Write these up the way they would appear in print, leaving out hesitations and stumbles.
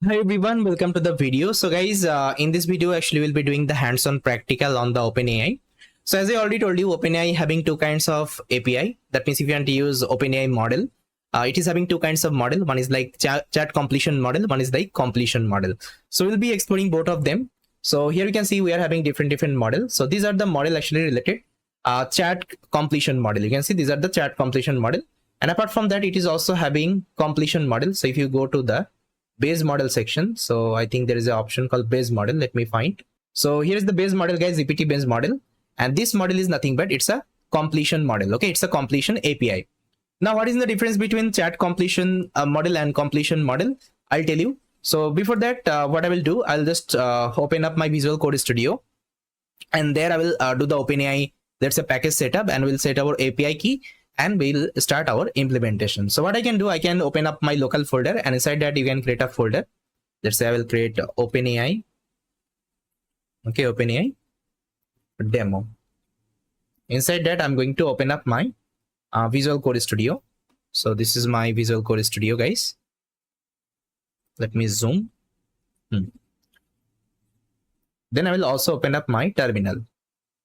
Hi everyone, welcome to the video. So guys, in this video actually we'll be doing the hands-on practical on the OpenAI. So as I already told you, OpenAI having two kinds of API. That means if you want to use OpenAI model, it is having two kinds of model. One is like chat completion model, one is like completion model. So we'll be exploring both of them. So here you can see we are having different models. So these are the model actually related chat completion model. You can see these are the chat completion model. And apart from that, it is also having completion model. So if you go to the base model section, so I think there is an option called base model. Let me find. So here is the base model, guys, GPT base model, and this model is nothing but it's a completion model. Okay, it's a completion API. Now what is the difference between chat completion model and completion model? I'll tell you. So before that, what I will do, I'll just open up my Visual Code Studio, and there I will do the OpenAI, let's say, package setup, and we'll set our API key and we'll start our implementation. So what I can do, I can open up my local folder, and inside that you can create a folder. Let's say I will create OpenAI. Okay, OpenAI demo. Inside that I'm going to open up my Visual Code Studio. So this is my Visual Code Studio, guys. Let me zoom. Then I will also open up my terminal.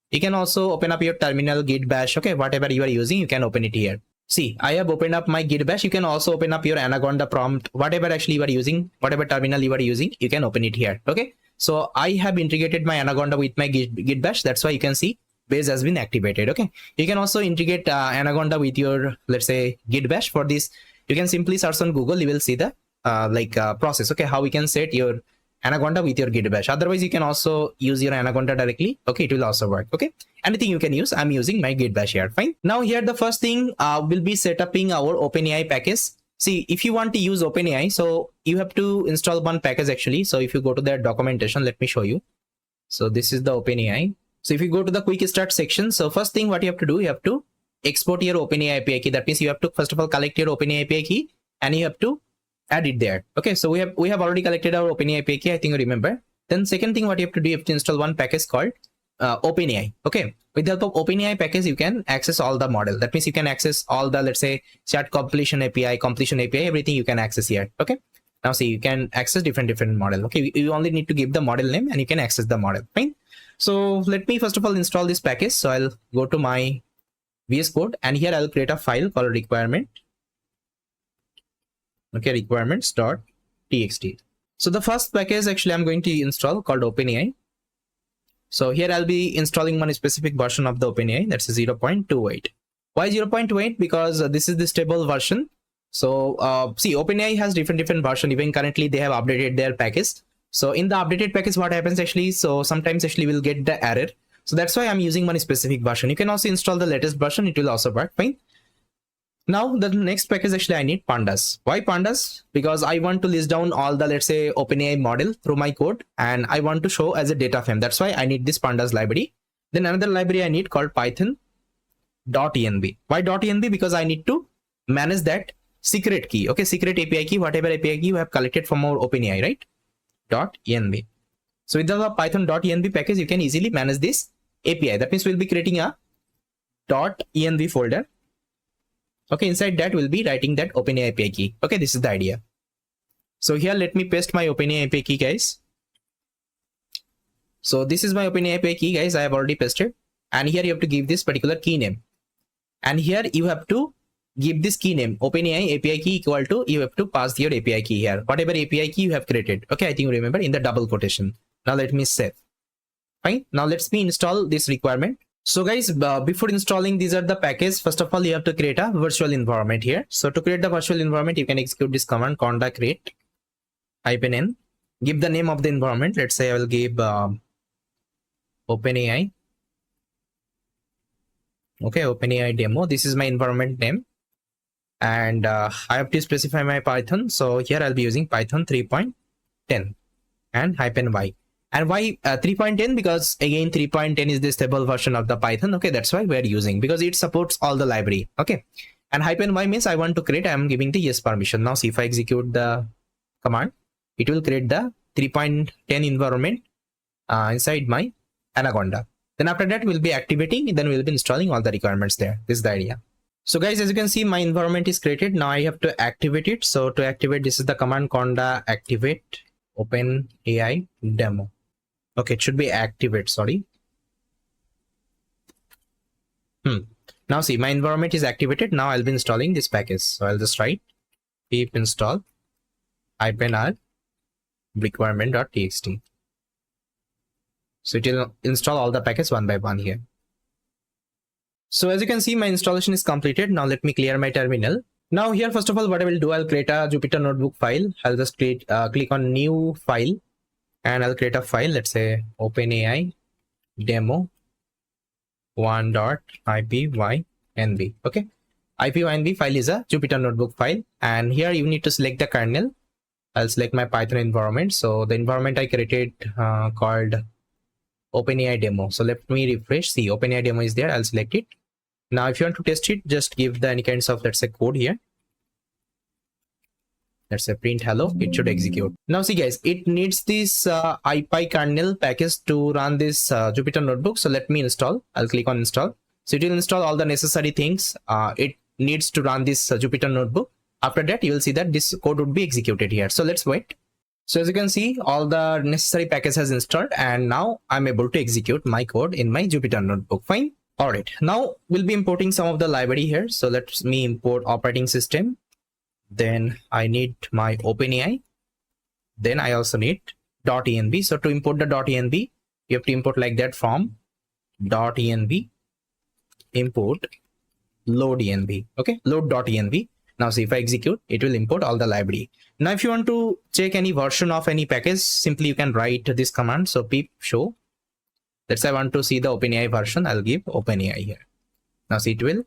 You can also open up your terminal, git bash, okay, whatever you are using, you can open it here. See, I have opened up my git bash. You can also open up your Anaconda prompt, whatever actually you are using, whatever terminal you are using, you can open it here. Okay, so I have integrated my Anaconda with my git bash. That's why you can see base has been activated. Okay, you can also integrate Anaconda with your, let's say, git bash. For this, you can simply search on Google. You will see the process. Okay, how we can set your Anaconda with your git bash. Otherwise, you can also use your Anaconda directly. Okay, it will also work. Okay, anything you can use. I'm using my git bash here. Fine. Now here the first thing will be setting our OpenAI package. See, if you want to use OpenAI, so you have to install one package actually. So if you go to their documentation, let me show you. So this is the OpenAI. So if you go to the quick start section, so first thing what you have to do, you have to export your OpenAI API key. That means you have to first of all collect your OpenAI API key, and you have to add it there. Okay, so we have already collected our OpenAI API key, I think you remember. Then second thing what you have to do, you have to install one package called OpenAI. Okay, with the help of OpenAI package, you can access all the model. That means you can access all the, let's say, chat completion API, everything you can access here. Okay, now see, you can access different model. Okay, you only need to give the model name and you can access the model. Fine. So let me first of all install this package. So I'll go to my VS Code, and here I'll create a file called requirement. Okay, requirements.txt. So the first package actually I'm going to install called OpenAI. So here I'll be installing one specific version of the OpenAI, that's 0.28. Why 0.28? Because this is the stable version. So see, OpenAI has different version. Even currently they have updated their package. So in the updated package, what happens actually, so sometimes actually we'll get the error. So that's why I'm using one specific version. You can also install the latest version, it will also work fine. Now the next package actually I need pandas. Why pandas? Because I want to list down all the, let's say, OpenAI model through my code, and I want to show as a data frame. That's why I need this pandas library. Then another library I need called python.env. Why .env? Because I need to manage that secret key. Okay, secret API key, whatever API key you have collected from our OpenAI, right? .env. So with the python.env package, you can easily manage this API. That means we'll be creating a .env folder. Okay, inside that we'll be writing that OpenAI API key. Okay, this is the idea. So here let me paste my OpenAI API key, guys. So this is my OpenAI API key, guys. I have already pasted, and here you have to give this particular key name, and here you have to give this key name OpenAI API key equal to, you have to pass your API key here, whatever API key you have created. Okay, I think you remember, in the double quotation. Now let me save. Fine. Now let's me install this requirement. So guys, before installing, these are the package. First of all, you have to create a virtual environment here. So to create the virtual environment, you can execute this command conda create -n. Give the name of the environment. Let's say I will give OpenAI. Okay, OpenAI demo. This is my environment name, and I have to specify my Python. So here I'll be using Python 3.10 and -y. And why 3.10? Because again 3.10 is the stable version of the Python. Okay, that's why we're using, because it supports all the library. Okay, and -y means I want to create, I am giving the yes permission. Now see, if I execute the command, it will create the 3.10 environment inside my Anaconda. Then after that we'll be activating, then we'll be installing all the requirements there. This is the idea. So guys, as you can see, my environment is created. Now I have to activate it. So to activate, this is the command conda activate OpenAI demo. Okay, it should be activate, sorry. Now see, my environment is activated. Now I'll be installing this package. So I'll just write pip install -r requirement.txt. So it will install all the packets one by one here. So as you can see, my installation is completed. Now let me clear my terminal. Now here, first of all, what I will do, I'll create a Jupyter notebook file. I'll just click on new file, and I'll create a file. Let's say OpenAI demo 1.ipynb. Okay, ipynb file is a Jupyter notebook file, and here you need to select the kernel. I'll select my Python environment. So the environment I created called OpenAI demo. So let me refresh. See, OpenAI demo is there. I'll select it. Now if you want to test it, just give the any kinds of, let's say, code here. Let's say print hello. It should execute. Now see guys, it needs this ipy kernel package to run this Jupyter notebook. So let me install. I'll click on install. So it will install all the necessary things. It needs to run this Jupyter notebook. After that, you will see that this code would be executed here. So let's wait. So as you can see, all the necessary package has installed, and now I'm able to execute my code in my Jupyter notebook. Fine. All right. Now we'll be importing some of the library here. So let me import operating system. Then I need my OpenAI. Then I also need .env. So to import the .env, you have to import like that from .env import load.env. Okay, load.env. Now see, if I execute, it will import all the library. Now if you want to check any version of any package, simply you can write this command. So pip show. Let's say I want to see the OpenAI version. I'll give OpenAI here. Now see, it will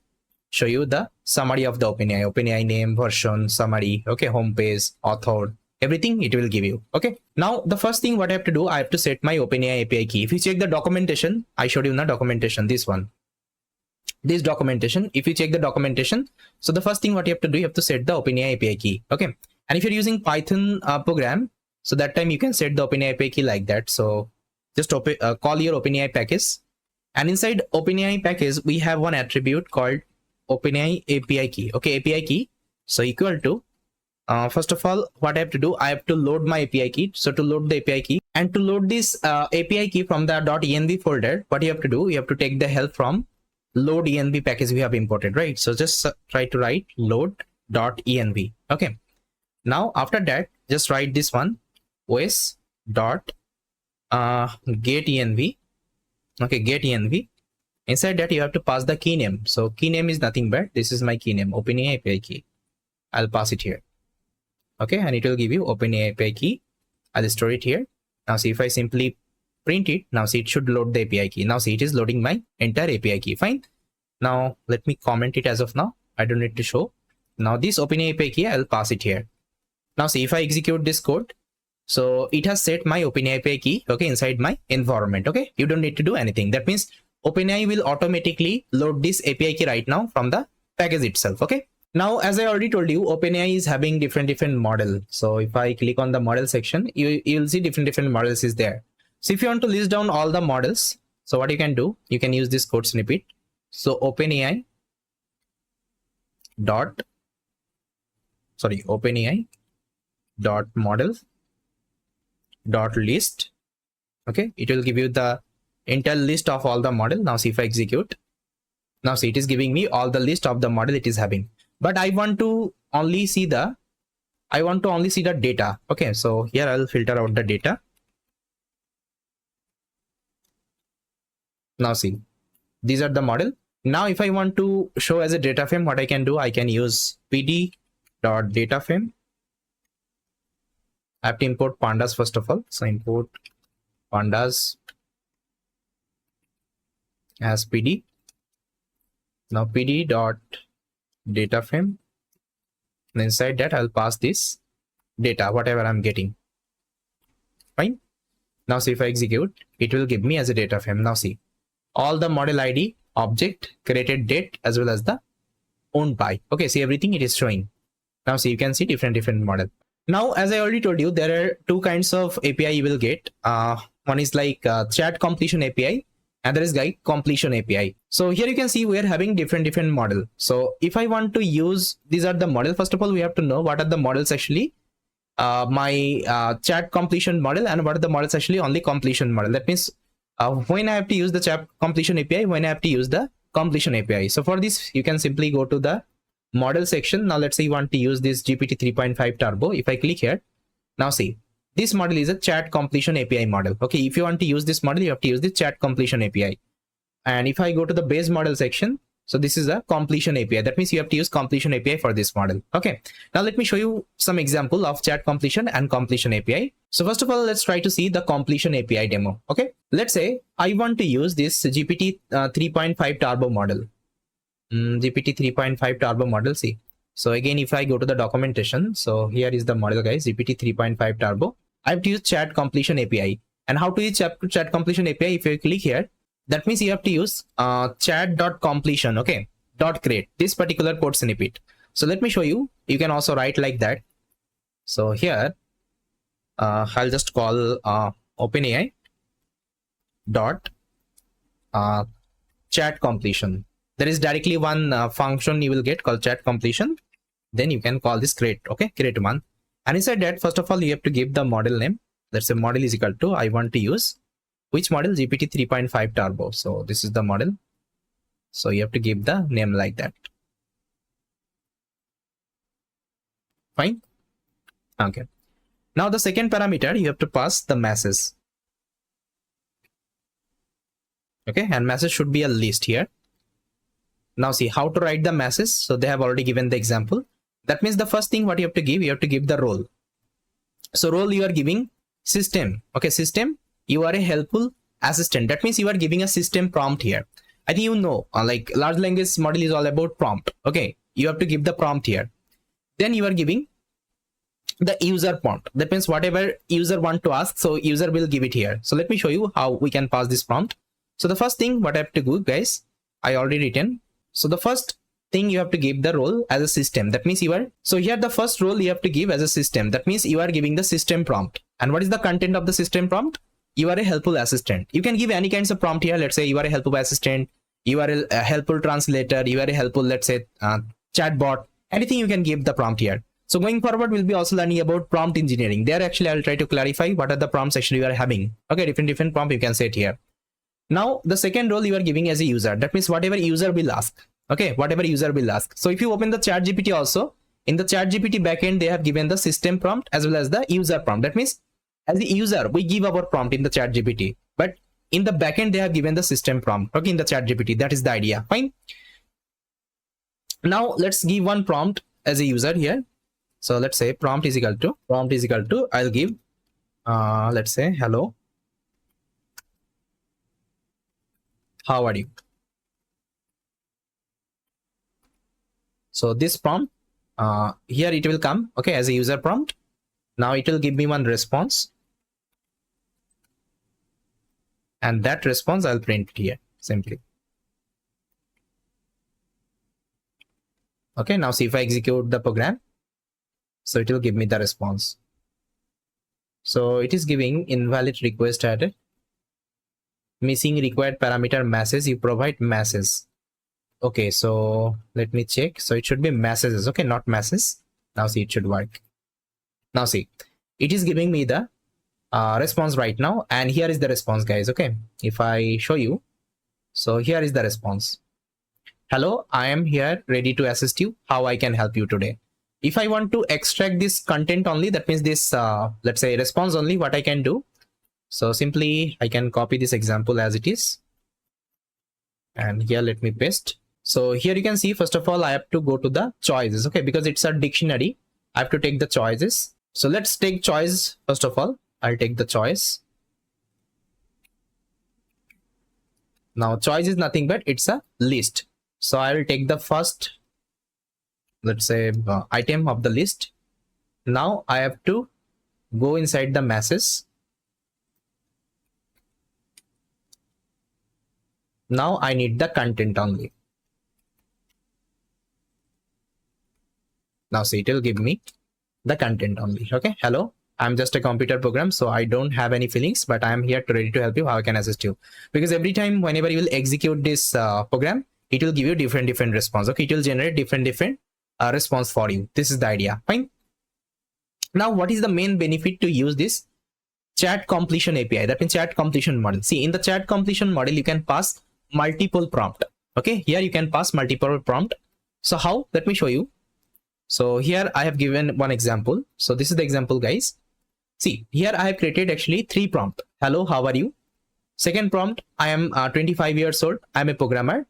show you the summary of the OpenAI name, version, summary, okay, home page, author, everything it will give you. Okay, now the first thing what I have to do, I have to set my OpenAI API key. If you check the documentation, I showed you in the documentation, this one, this documentation. If you check the documentation, so the first thing what you have to do, you have to set the OpenAI API key. Okay, and if you're using Python program, so that time you can set the OpenAI API key like that. So just call your OpenAI package, and inside OpenAI package we have one attribute called OpenAI API key. Okay, API key. So equal to first of all, what I have to do, I have to load my API key. So to load the API key, and to load this API key from the .env folder, what you have to do, you have to take the help from load.env package we have imported, right? So just try to write load.env. Okay, now after that, just write this one, os dot get.env. Okay, get.env. Inside that you have to pass the key name. So key name is nothing but this is my key name, OpenAI API key. I'll pass it here. Okay, and it will give you OpenAI API key. I'll store it here. Now see, if I simply print it, now see, it should load the API key. Now see, it is loading my entire API key. Fine. Now let me comment it as of now. I don't need to show. Now this OpenAI API key, I'll pass it here. Now see, if I execute this code, so it has set my OpenAI API key, okay, inside my environment. Okay, you don't need to do anything. That means OpenAI will automatically load this API key right now from the package itself. Okay, now as I already told you, OpenAI is having different model. So if I click on the model section, you'll see different models is there. So if you want to list down all the models, so what you can do, you can use this code snippet. So OpenAI dot model dot list. Okay, it will give you the entire list of all the model. Now see, if I execute, now see, it is giving me all the list of the model it is having, but I want to only see the data. Okay, so here I'll filter out the data. Now see, these are the model. Now if I want to show as a data frame, what I can do, I can use pd.dataframe. I have to import pandas first of all. So import pandas as pd. Now pd.dataframe. And inside that I'll pass this data, whatever I'm getting. Fine. Now see, if I execute, it will give me as a data frame. Now see, all the model ID, object, created date, as well as the owned by. Okay, see, everything it is showing. Now see, you can see different model. Now, as I already told you, there are two kinds of API you will get. One is like chat completion API, and there is guide completion API. So here you can see we are having different model. So if I want to use, these are the model. First of all, we have to know what are the models actually my chat completion model, and what are the models actually? Only completion model. That means when I have to use the chat completion API, when I have to use the completion API. So for this, you can simply go to the model section. Now let's say you want to use this GPT 3.5 Turbo. If I click here, now see, this model is a chat completion API model. Okay, if you want to use this model, you have to use the chat completion API. And if I go to the base model section, so this is a completion API. That means you have to use completion API for this model. Okay, now let me show you some example of chat completion and completion API. So first of all, let's try to see the completion API demo. Okay, let's say I want to use this GPT 3.5 Turbo model. GPT 3.5 Turbo model. See, so again, if I go to the documentation, so here is the model, guys, GPT 3.5 Turbo. I have to use chat completion API. And how to use chat completion API? If you click here, that means you have to use chat.completion, okay, .create this particular code snippet. So let me show you. You can also write like that. So here, I'll just call OpenAI dot chat completion. There is directly one function you will get called chat completion. Then you can call this create, okay, create one. And inside that, first of all, you have to give the model name. Let's say model is equal to, I want to use which model? GPT 3.5 Turbo. So this is the model. So you have to give the name like that. Fine. Okay. Now the second parameter, you have to pass the masses. Okay, and masses should be a list here. Now see how to write the masses. So they have already given the example. That means the first thing what you have to give the role. So role you are giving system. Okay, system. You are a helpful assistant. That means you are giving a system prompt here. I think you know, like large language model is all about prompt. Okay, you have to give the prompt here. Then you are giving the user prompt. That means whatever user want to ask, so user will give it here. So let me show you how we can pass this prompt. So the first thing what I have to do, guys, I already written. So the first thing you have to give the role as a system. That means you are, so here the first role you have to give as a system. That means you are giving the system prompt. And what is the content of the system prompt? You are a helpful assistant. You can give any kinds of prompt here. Let's say you are a helpful assistant, you are a helpful translator, you are a helpful, let's say, chatbot, anything you can give the prompt here. So going forward, we'll be also learning about prompt engineering. There actually I'll try to clarify what are the prompts actually you are having. Okay, different prompt you can set here. Now the second role you are giving as a user. That means whatever user will ask. Okay, whatever user will ask. So if you open the ChatGPT also, in the ChatGPT backend, they have given the system prompt as well as the user prompt. That means as the user, we give our prompt in the ChatGPT, but in the backend, they have given the system prompt. Okay, in the ChatGPT, that is the idea. Fine. Now let's give one prompt as a user here. So let's say prompt is equal to, I'll give, let's say, hello, how are you? So this prompt, here it will come, okay, as a user prompt. Now it will give me one response. And that response I'll print here simply. Okay, now see if I execute the program. So it will give me the response. So it is giving invalid request added. Missing required parameter masses. You provide masses. Okay, so let me check. So it should be masses. Okay, not masses. Now see, it should work. Now see, it is giving me the response right now, and here is the response, guys. Okay, if I show you, so here is the response. Hello, I am here ready to assist you. How I can help you today? If I want to extract this content only, that means this let's say response only, what I can do, so simply I can copy this example as it is, and here let me paste. So here you can see, first of all, I have to go to the choices. Okay, because it's a dictionary, I have to take the choices. So let's take choice. First of all, I'll take the choice. Now choice is nothing but it's a list. So I will take the first, let's say, item of the list. Now I have to go inside the masses. Now I need the content only. Now see, it will give me the content only. Okay, hello, I'm just a computer program, so I don't have any feelings, but I am here to ready to help you. How I can assist you? Because every time whenever you will execute this program, it will give you different response. Okay, it will generate different response for you. This is the idea. Fine. Now, what is the main benefit to use this chat completion API? That means chat completion model. See, in the chat completion model, you can pass multiple prompt. Okay, here you can pass multiple prompt. So how? Let me show you. So here I have given one example. So this is the example, guys. See, here I have created actually 3 prompt. Hello, how are you? Second prompt, I am 25 years old. I am a programmer.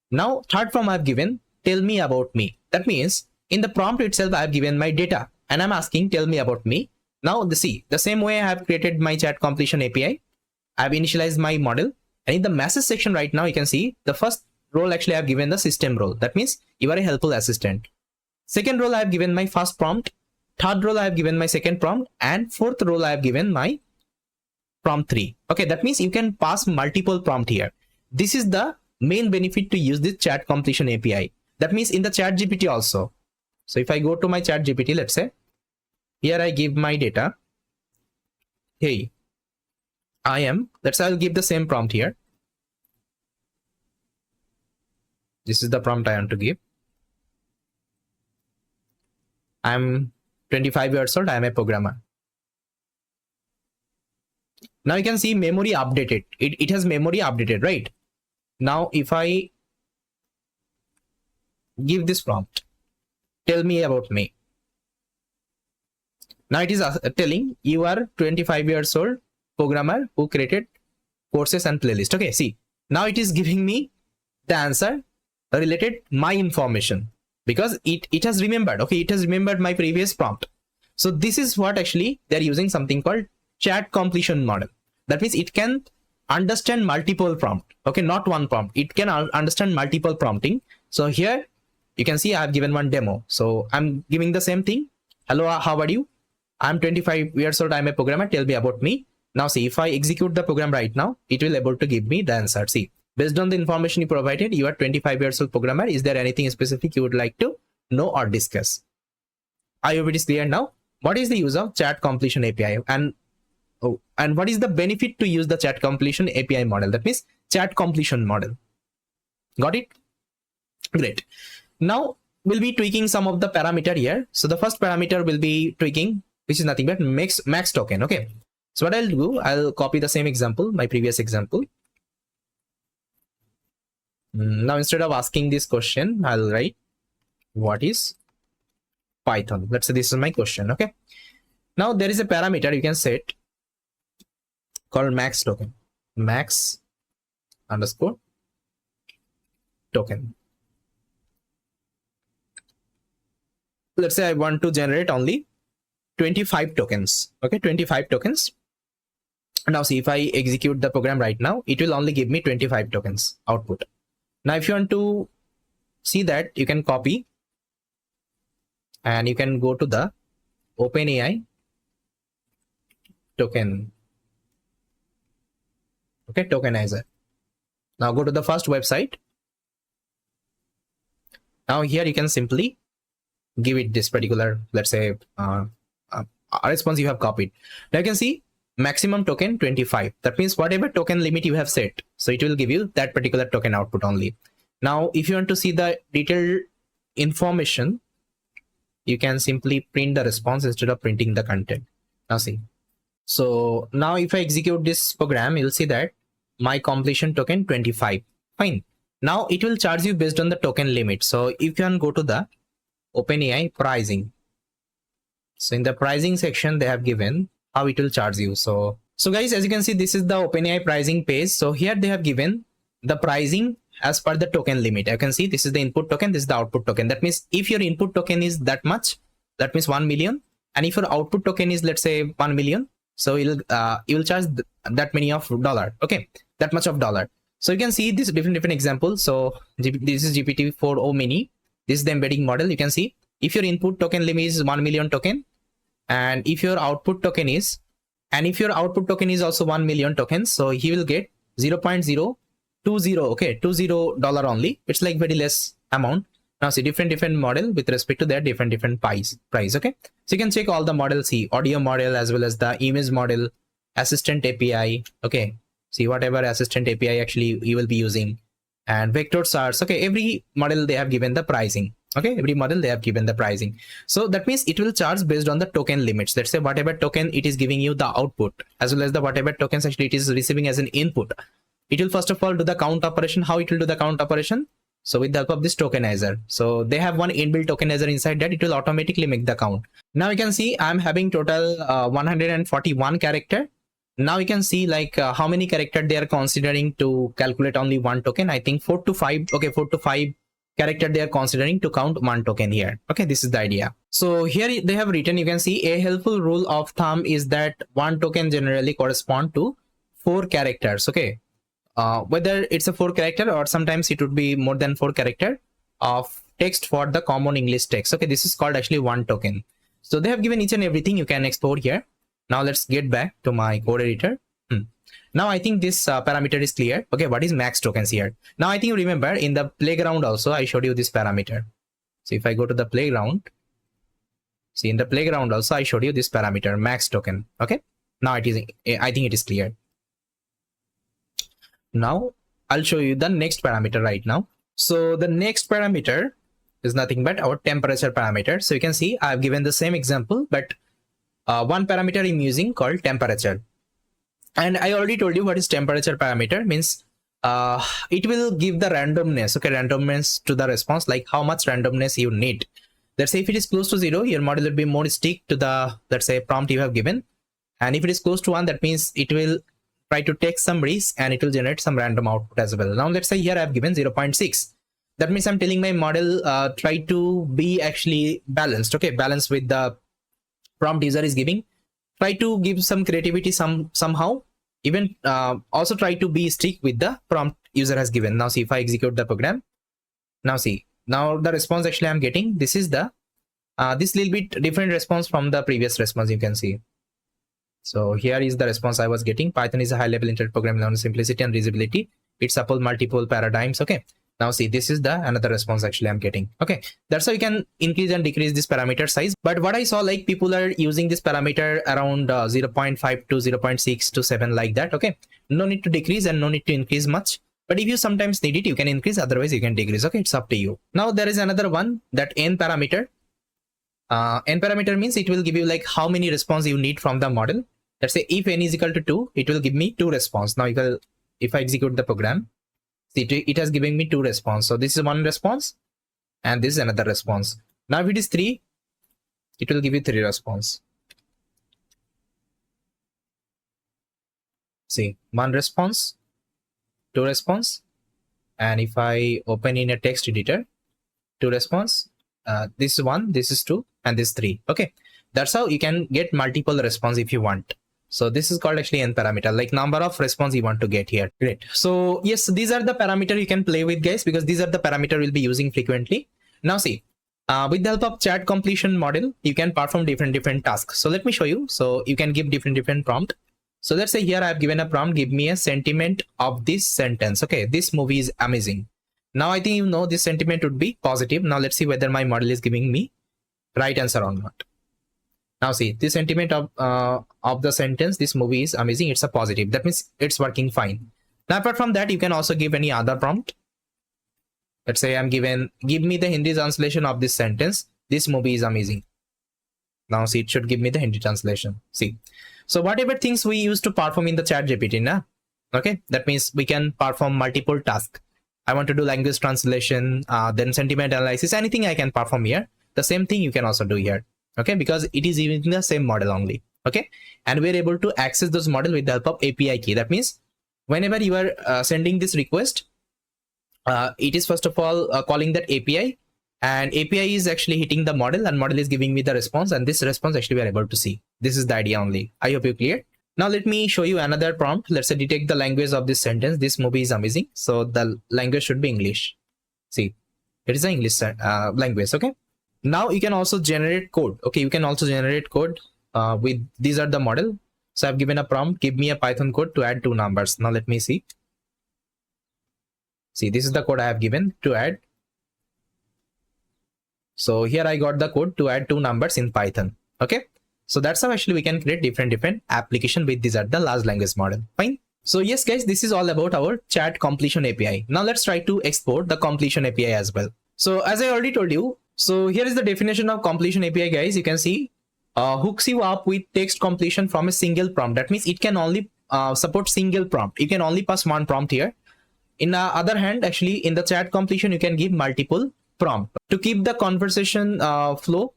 Now, third prompt I have given, tell me about me. That means in the prompt itself, I have given my data and I'm asking, tell me about me. Now, see, the same way I have created my chat completion API. I have initialized my model. And in the message section right now, you can see the first role actually I have given the system role. That means you are a helpful assistant. Second role I have given my first prompt. Third role I have given my second prompt. And fourth role I have given my prompt 3. Okay, that means you can pass multiple prompt here. This is the main benefit to use this chat completion API. That means in the chat GPT also. So if I go to my chat GPT, let's say, here I give my data. Hey, I am, let's say I'll give the same prompt here. This is the prompt I want to give. I'm 25 years old. I'm a programmer. Now you can see memory updated. It has memory updated, right? Now if I give this prompt, tell me about me. Now it is telling you are 25 years old programmer who created courses and playlist. Okay, see, now it is giving me the answer related my information because it has remembered. Okay, it has remembered my previous prompt. So this is what actually they're using something called chat completion model. That means it can understand multiple prompt. Okay, not one prompt. It can understand multiple prompting. So here you can see I have given one demo. So I'm giving the same thing. Hello, how are you? I'm 25 years old. I'm a programmer. Tell me about me. Now see, if I execute the program right now, it will able to give me the answer. See, based on the information you provided, you are 25 years old programmer. Is there anything specific you would like to know or discuss? I hope it is clear now. What is the use of chat completion API and what is the benefit to use the chat completion API model? That means chat completion model. Got it? Great. Now we'll be tweaking some of the parameter here. So the first parameter will be tweaking, which is nothing but max token. Okay. So what I'll do, I'll copy the same example, my previous example. Now instead of asking this question, I'll write what is Python. Let's say this is my question. Okay. Now there is a parameter you can set called max token. Max underscore token. Let's say I want to generate only 25 tokens. Okay, 25 tokens. Now see, if I execute the program right now, it will only give me 25 tokens output. Now if you want to see that, you can copy and you can go to the OpenAI token. Okay, tokenizer. Now go to the first website. Now here you can simply give it this particular, let's say, response you have copied. Now you can see maximum token 25. That means whatever token limit you have set, so it will give you that particular token output only. Now if you want to see the detailed information, you can simply print the response instead of printing the content. Now see, so now if I execute this program, you'll see that my completion token 25. Fine. Now it will charge you based on the token limit. So if you can go to the OpenAI pricing, so in the pricing section they have given how it will charge you. So guys, as you can see, this is the OpenAI pricing page. So here they have given the pricing as per the token limit. You can see this is the input token, this is the output token. That means if your input token is that much, that means 1 million, and if your output token is, let's say, 1 million, so you will charge that many of dollar. Okay, that much of dollar. So you can see this different examples. So this is GPT-4o mini. This is the embedding model. You can see if your input token limit is 1 million token, and if your output token is, also 1 million tokens, so he will get 0.020. Okay, $20 only. It's like very less amount. Now see, different model with respect to their different price. Okay, so you can check all the models. See, audio model as well as the image model, assistant API. Okay, see whatever assistant API actually you will be using, and vector source. Okay, every model they have given the pricing. Okay, every model they have given the pricing. So that means it will charge based on the token limits. Let's say whatever token it is giving you the output, as well as the whatever tokens actually it is receiving as an input. It will first of all do the count operation. How it will do the count operation? So with the help of this tokenizer. So they have one inbuilt tokenizer inside that it will automatically make the count. Now you can see I'm having total 141 character. Now you can see like how many character they are considering to calculate only one token. I think 4 to 5. Okay, 4 to 5 character they are considering to count one token here. Okay, this is the idea. So here they have written, you can see a helpful rule of thumb is that one token generally correspond to 4 characters. Okay, whether it's a 4 character or sometimes it would be more than 4 character of text for the common English text. Okay, this is called actually one token. So they have given each and everything you can export here. Now let's get back to my code editor. Now I think this parameter is clear. Okay, what is max tokens here? Now I think you remember in the playground also I showed you this parameter. So if I go to the playground, see in the playground also I showed you this parameter max token. Okay, now it is, I think it is clear. Now I'll show you the next parameter right now. So the next parameter is nothing but our temperature parameter. So you can see I've given the same example, but one parameter I'm using called temperature. And I already told you what is temperature parameter means. It will give the randomness, okay, randomness to the response, like how much randomness you need. Let's say if it is close to 0, your model will be more stick to the, let's say, prompt you have given. And if it is close to 1, that means it will try to take some risk and it will generate some random output as well. Now let's say here I have given 0.6. That means I'm telling my model try to be actually balanced, okay, balanced with the prompt user is giving. Try to give some creativity somehow, even also try to be strict with the prompt user has given. Now see if I execute the program. Now see, now the response actually I'm getting, this is the this little bit different response from the previous response you can see. So here is the response I was getting. Python is a high level internet programming language, simplicity and reusability. It supports multiple paradigms. Okay. Now see, this is the another response actually I'm getting. Okay, that's how you can increase and decrease this parameter size. But what I saw, like people are using this parameter around 0.5 to 0.6 to 7 like that. Okay, no need to decrease and no need to increase much. But if you sometimes need it, you can increase, otherwise you can decrease. Okay, it's up to you. Now there is another one, that n parameter. N parameter means it will give you like how many response you need from the model. Let's say if n is equal to 2, it will give me 2 response. Now if I execute the program, see, it has given me 2 response. So this is one response and this is another response. Now if it is 3, it will give you 3 response. See, 1 response, 2 response, and if I open in a text editor, 2 response, this is 1, this is 2, and this 3. Okay, that's how you can get multiple response if you want. So this is called actually n parameter, like number of response you want to get here. Great. So yes, these are the parameter you can play with, guys, because these are the parameter we'll be using frequently. Now see, with the help of chat completion model, you can perform different tasks. So let me show you. So you can give different prompt. So let's say here I have given a prompt, give me a sentiment of this sentence. Okay, this movie is amazing. Now I think you know this sentiment would be positive. Now let's see whether my model is giving me right answer or not. Now see, this sentiment of the sentence, this movie is amazing, it's a positive. That means it's working fine. Now apart from that, you can also give any other prompt. Let's say I'm given, give me the Hindi translation of this sentence, this movie is amazing. Now see, it should give me the Hindi translation. See, so whatever things we used to perform in the chat GPT, na? Okay, that means we can perform multiple tasks. I want to do language translation, then sentiment analysis, anything I can perform here. The same thing you can also do here. Okay, because it is using the same model only. Okay, and we're able to access those model with the help of API key. That means whenever you are sending this request, it is first of all calling that API, and API is actually hitting the model, and model is giving me the response, and this response actually we are able to see. This is the idea only. I hope you clear. Now let me show you another prompt. Let's say detect the language of this sentence, this movie is amazing. So the language should be English. See, it is an English language. Okay, now you can also generate code. Okay, you can also generate code with, these are the model. So I've given a prompt, give me a Python code to add 2 numbers. Now let me see. See, this is the code I have given to add. So here I got the code to add 2 numbers in Python. Okay, so that's how actually we can create different application with these are the large language model. Fine. So yes guys, this is all about our chat completion API. Now let's try to export the completion API as well. So as I already told you, so here is the definition of completion API, guys. You can see hooks you up with text completion from a single prompt. That means it can only support single prompt. You can only pass one prompt here. In the other hand, actually in the chat completion, you can give multiple prompt to keep the conversation flow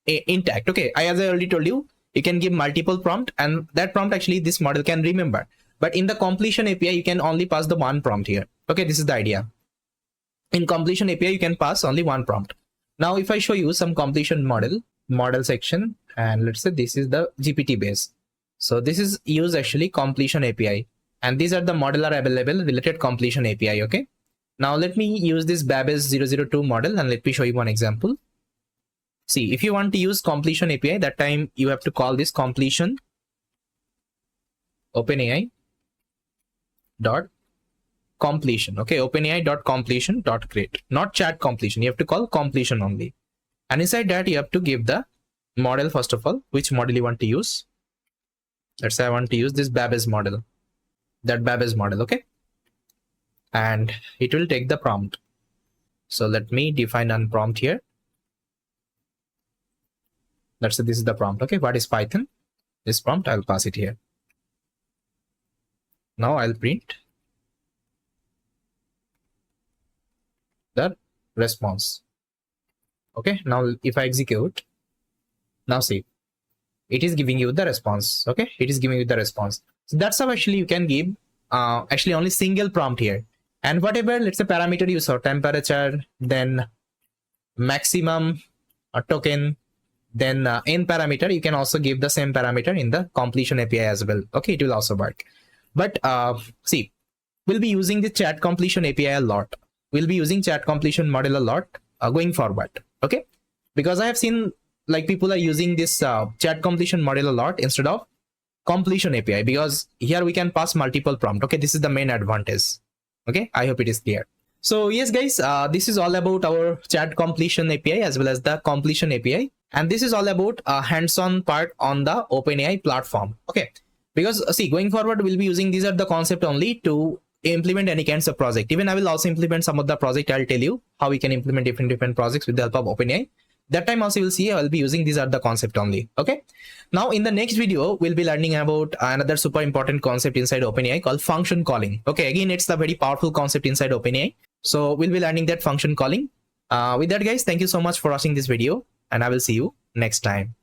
intact. Okay, as I already told you, you can give multiple prompt, and that prompt actually this model can remember. But in the completion API, you can only pass the one prompt here. Okay, this is the idea. In completion API, you can pass only one prompt. Now, if I show you some completion model section, and let's say this is the GPT base. So this is use actually completion API, and these are the model are available related completion API. Okay. Now let me use this Babbage 002 model, and let me show you one example. See, if you want to use completion API, that time you have to call this completion OpenAI dot completion. Okay, OpenAI dot completion dot create, not chat completion. You have to call completion only, and inside that you have to give the model first of all, which model you want to use. Let's say I want to use this Babbage model, that Babbage model. Okay, and it will take the prompt. So let me define a prompt here. Let's say this is the prompt. Okay, what is Python? This prompt, I'll pass it here. Now I'll print the response. Okay, now if I execute, now see, it is giving you the response. Okay, it is giving you the response. So that's how actually you can give actually only single prompt here, and whatever, let's say parameter you saw, temperature, then maximum token, then in parameter, you can also give the same parameter in the completion API as well. Okay, it will also work. But see, we'll be using the chat completion API a lot. We'll be using chat completion model a lot going forward. Okay, because I have seen like people are using this chat completion model a lot instead of completion API, because here we can pass multiple prompt. Okay, this is the main advantage. Okay, I hope it is clear. So yes, guys, this is all about our chat completion API as well as the completion API. And this is all about a hands-on part on the OpenAI platform. Okay, because see, going forward, we'll be using these are the concept only to implement any kinds of project. Even I will also implement some of the project. I'll tell you how we can implement different projects with the help of OpenAI. That time also you'll see I'll be using these are the concept only. Okay, now in the next video we'll be learning about another super important concept inside OpenAI called function calling. Okay, again, it's the very powerful concept inside OpenAI. So we'll be learning that function calling. With that, guys, thank you so much for watching this video, and I will see you next time.